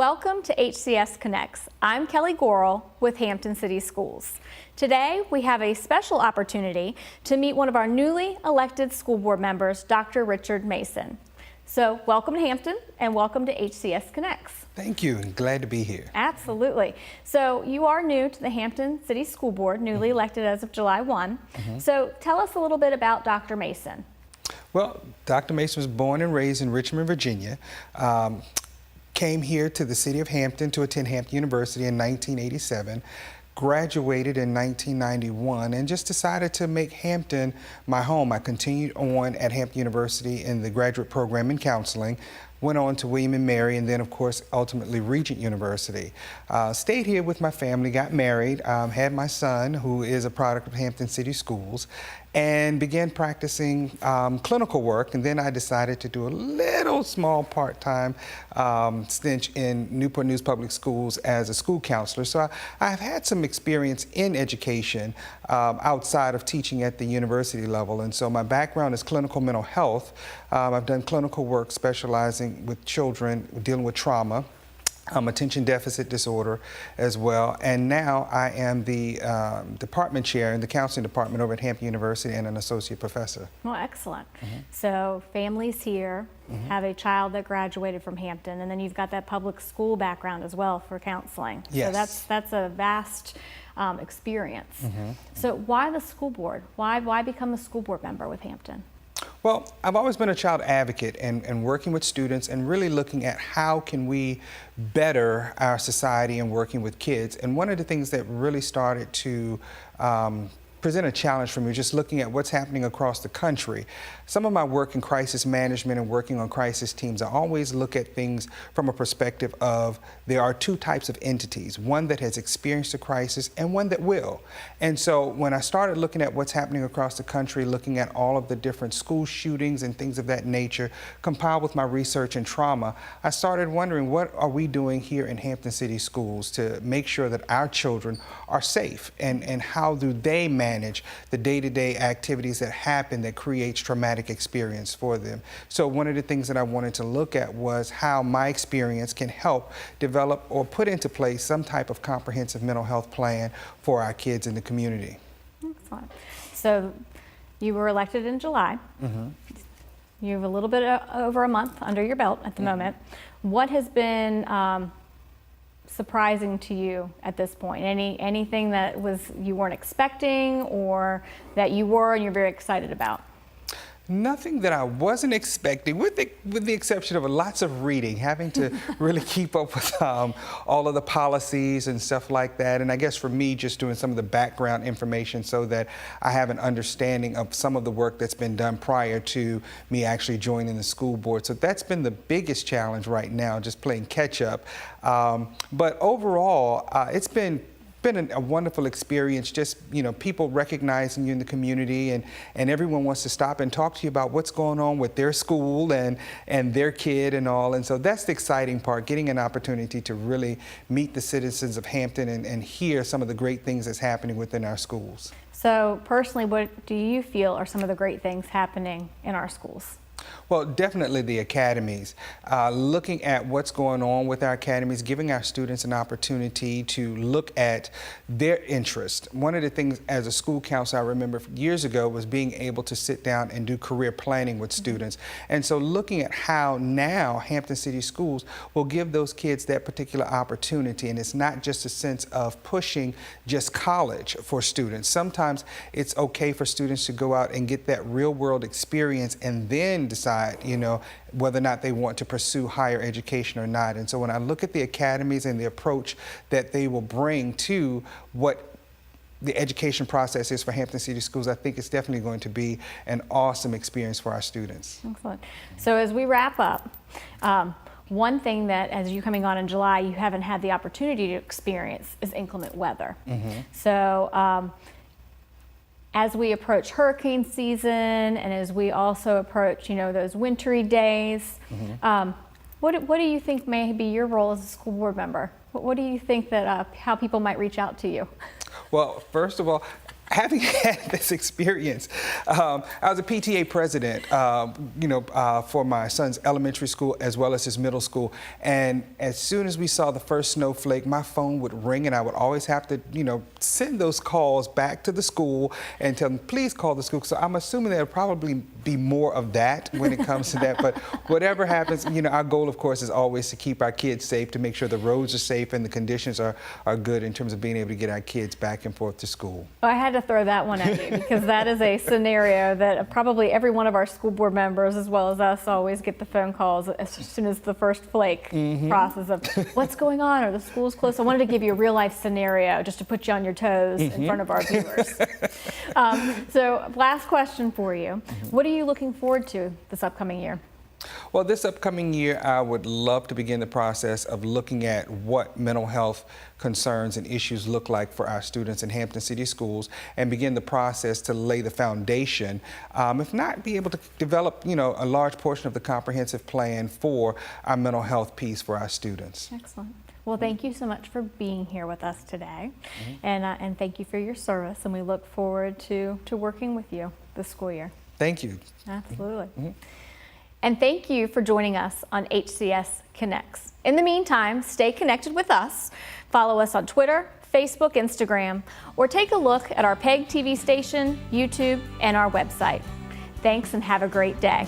Welcome to HCS Connects. I'm Kelly Gorel with Hampton City Schools. Today we have a special opportunity to meet one of our newly elected school board members, Dr. Richard Mason. So welcome to Hampton and welcome to HCS Connects. Thank you, and glad to be here. Absolutely. So you are new to the Hampton City School Board, newly elected as of July 1. So tell us a little bit about Dr. Mason. Well, Dr. Mason was born and raised in Richmond, Virginia. Came here to the city of Hampton to attend Hampton University in 1987. Graduated in 1991 and just decided to make Hampton my home. I continued on at Hampton University in the graduate program in counseling, went on to William & Mary, and then of course ultimately Regent University. Stayed here with my family, got married, had my son who is a product of Hampton City Schools, and began practicing clinical work. And then I decided to do a little small part-time stint in Newport News Public Schools as a school counselor. So I've had some experience in education outside of teaching at the university level. And so my background is clinical mental health. I've done clinical work specializing with children dealing with trauma, attention deficit disorder as well, and now I am the department chair in the counseling department over at Hampton University and an associate professor. Well, excellent. So families here have a child that graduated from Hampton, and then you've got that public school background as well for counseling. Yes. So that's a vast experience. So why the school board? Why become a school board member with Hampton? Well, I've always been a child advocate and working with students and really looking at how can we better our society and working with kids. And one of the things that really started to present a challenge for me, just looking at what's happening across the country. Some of my work in crisis management and working on crisis teams, I always look at things from a perspective of there are two types of entities, one that has experienced a crisis and one that will. And so when I started looking at what's happening across the country, looking at all of the different school shootings and things of that nature, compiled with my research in trauma, I started wondering what are we doing here in Hampton City Schools to make sure that our children are safe, and how do they manage the day-to-day activities that happen that creates traumatic experience for them. So one of the things that I wanted to look at was how my experience can help develop or put into place some type of comprehensive mental health plan for our kids in the community. Excellent. So you were elected in July. You have a little bit over a month under your belt at the moment. What has been surprising to you at this point? Anything that you weren't expecting or that you were and you're very excited about? Nothing that I wasn't expecting, with the exception of lots of reading, having to really keep up with all of the policies and stuff like that. And I guess for me, just doing some of the background information so that I have an understanding of some of the work that's been done prior to me actually joining the school board. So that's been the biggest challenge right now, just playing catch up. But overall, it's been a wonderful experience, just people recognizing you in the community, and everyone wants to stop and talk to you about what's going on with their school and their kid and all. And so that's the exciting part, getting an opportunity to really meet the citizens of Hampton and hear some of the great things that's happening within our schools. So personally, what do you feel are some of the great things happening in our schools? Well, definitely the academies. Looking at what's going on with our academies, giving our students an opportunity to look at their interest. One of the things as a school counselor I remember years ago was being able to sit down and do career planning with students. And so looking at how now Hampton City Schools will give those kids that particular opportunity. And it's not just a sense of pushing just college for students. Sometimes it's okay for students to go out and get that real world experience and then decide, whether or not they want to pursue higher education or not. And so when I look at the academies and the approach that they will bring to what the education process is for Hampton City Schools, I think it's definitely going to be an awesome experience for our students. Excellent. So as we wrap up, one thing that, as you coming on in July, you haven't had the opportunity to experience is inclement weather. So as we approach hurricane season and as we also approach, those wintry days, what do you think may be your role as a school board member? What do you think that how people might reach out to you? Well, first of all, having had this experience, I was a PTA president, for my son's elementary school as well as his middle school. And as soon as we saw the first snowflake, my phone would ring, and I would always have to, send those calls back to the school and tell them, please call the school. So I'm assuming there'll probably be more of that when it comes to that. But whatever happens, our goal, of course, is always to keep our kids safe, to make sure the roads are safe and the conditions are good in terms of being able to get our kids back and forth to school. Well, I had to throw that one at you because that is a scenario that probably every one of our school board members, as well as us, always get the phone calls as soon as the first flake crosses of what's going on or the school's closed. I wanted to give you a real life scenario just to put you on your toes in front of our viewers. So last question for you. What are you looking forward to this upcoming year? Well, this upcoming year, I would love to begin the process of looking at what mental health concerns and issues look like for our students in Hampton City Schools and begin the process to lay the foundation, if not be able to develop, a large portion of the comprehensive plan for our mental health piece for our students. Excellent. Well, thank you so much for being here with us today, and thank you for your service, and we look forward to working with you this school year. Thank you. Absolutely. And thank you for joining us on HCS Connects. In the meantime, stay connected with us. Follow us on Twitter, Facebook, Instagram, or take a look at our PEG TV station, YouTube, and our website. Thanks and have a great day.